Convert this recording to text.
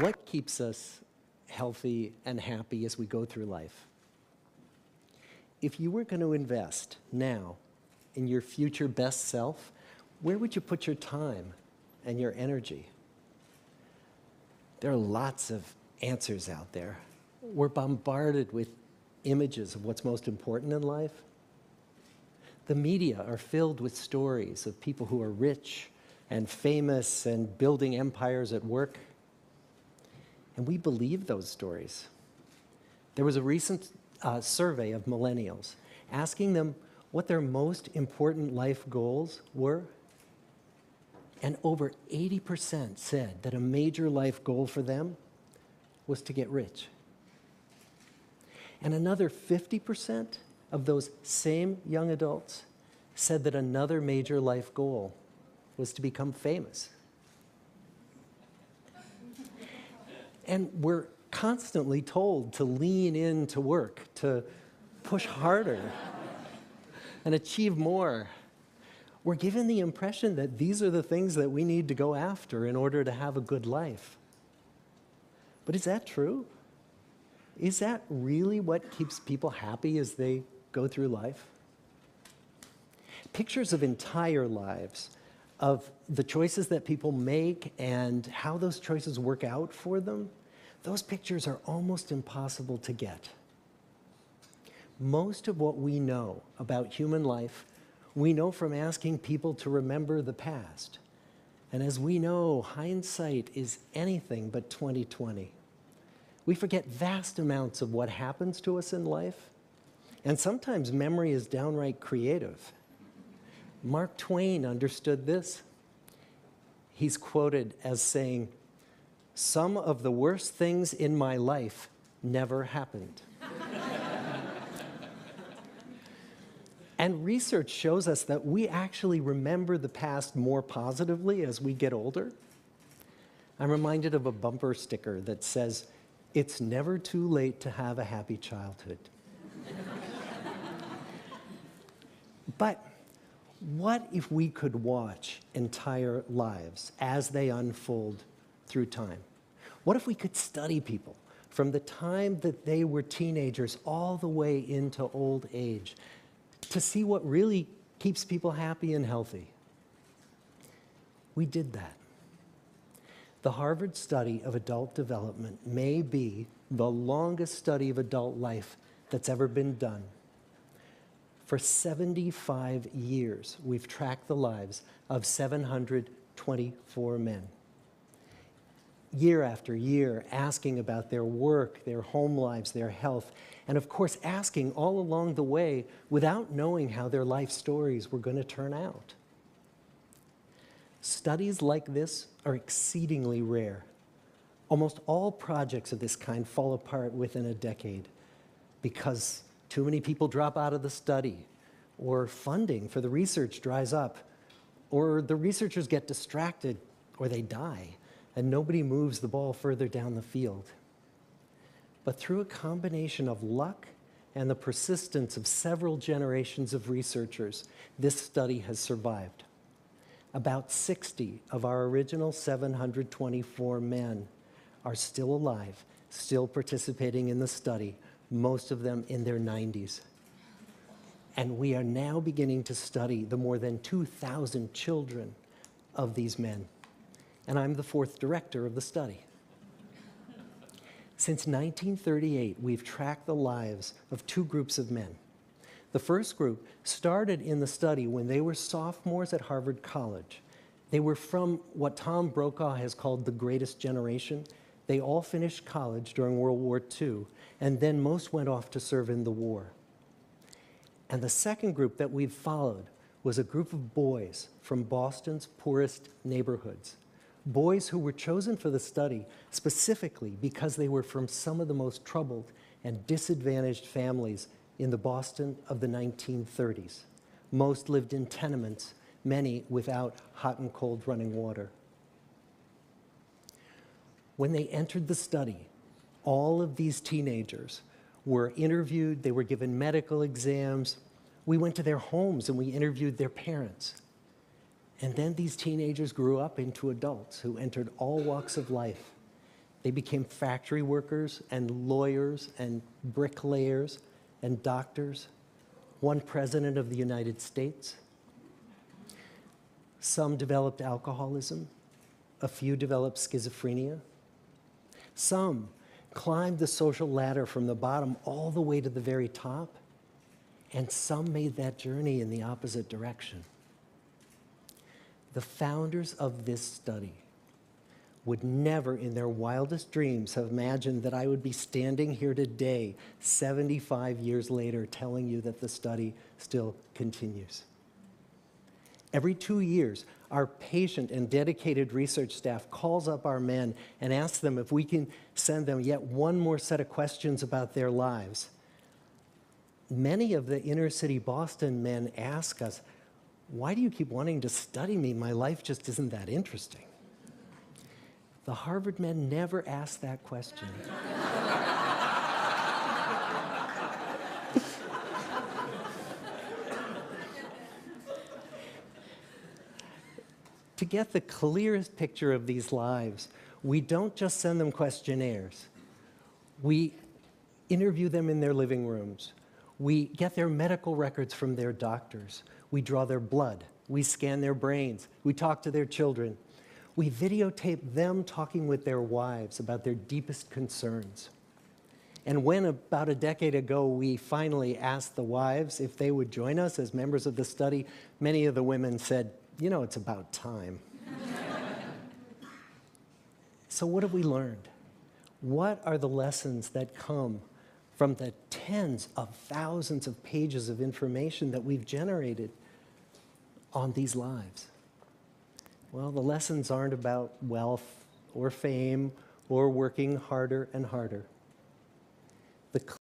What keeps us healthy and happy as we go through life? If you were going to invest now in your future best self, where would you put your time and your energy? There are lots of answers out there. We're bombarded with images of what's most important in life. The media are filled with stories of people who are rich and famous and building empires at work. And we believe those stories. There was a recent survey of millennials asking them what their most important life goals were. And over 80% said that a major life goal for them was to get rich. And another 50% of those same young adults said that another major life goal was to become famous. And we're constantly told to lean into work, to push harder and achieve more. We're given the impression that these are the things that we need to go after in order to have a good life. But is that true? Is that really what keeps people happy as they go through life? Pictures of entire lives, of the choices that people make and how those choices work out for them, those pictures are almost impossible to get. Most of what we know about human life, we know from asking people to remember the past. And as we know, hindsight is anything but 20/20. We forget vast amounts of what happens to us in life, and sometimes memory is downright creative. Mark Twain understood this. He's quoted as saying, "Some of the worst things in my life never happened." And research shows us that we actually remember the past more positively as we get older. I'm reminded of a bumper sticker that says, "It's never too late to have a happy childhood." But what if we could watch entire lives as they unfold through time? What if we could study people from the time that they were teenagers all the way into old age to see what really keeps people happy and healthy? We did that. The Harvard study of adult development may be the longest study of adult life that's ever been done. For 75 years, we've tracked the lives of 724 men. Year after year, asking about their work, their home lives, their health, and of course, asking all along the way without knowing how their life stories were going to turn out. Studies like this are exceedingly rare. Almost all projects of this kind fall apart within a decade because too many people drop out of the study, or funding for the research dries up, or the researchers get distracted, or they die, and nobody moves the ball further down the field. But through a combination of luck and the persistence of several generations of researchers, this study has survived. About 60 of our original 724 men are still alive, still participating in the study, most of them in their 90s. And we are now beginning to study the more than 2,000 children of these men. And I'm the fourth director of the study. Since 1938, we've tracked the lives of two groups of men. The first group started in the study when they were sophomores at Harvard College. They were from what Tom Brokaw has called the greatest generation. They all finished college during World War II, and then most went off to serve in the war. And the second group that we've followed was a group of boys from Boston's poorest neighborhoods. Boys who were chosen for the study specifically because they were from some of the most troubled and disadvantaged families in the Boston of the 1930s. Most lived in tenements, many without hot and cold running water. When they entered the study, all of these teenagers were interviewed, they were given medical exams. We went to their homes and we interviewed their parents. And then these teenagers grew up into adults who entered all walks of life. They became factory workers and lawyers and bricklayers and doctors. One president of the United States. Some developed alcoholism. A few developed schizophrenia. Some climbed the social ladder from the bottom all the way to the very top. And some made that journey in the opposite direction. The founders of this study would never in their wildest dreams have imagined that I would be standing here today, 75 years later, telling you that the study still continues. Every 2 years, our patient and dedicated research staff calls up our men and asks them if we can send them yet one more set of questions about their lives. Many of the inner city Boston men ask us, "Why do you keep wanting to study me? My life just isn't that interesting." The Harvard men never asked that question. To get the clearest picture of these lives, we don't just send them questionnaires. We interview them in their living rooms. We get their medical records from their doctors. We draw their blood. We scan their brains. We talk to their children. We videotape them talking with their wives about their deepest concerns. And when, about a decade ago, we finally asked the wives if they would join us as members of the study, many of the women said, "You know, it's about time." So what have we learned? What are the lessons that come from the tens of thousands of pages of information that we've generated on these lives? Well, the lessons aren't about wealth or fame or working harder and harder. The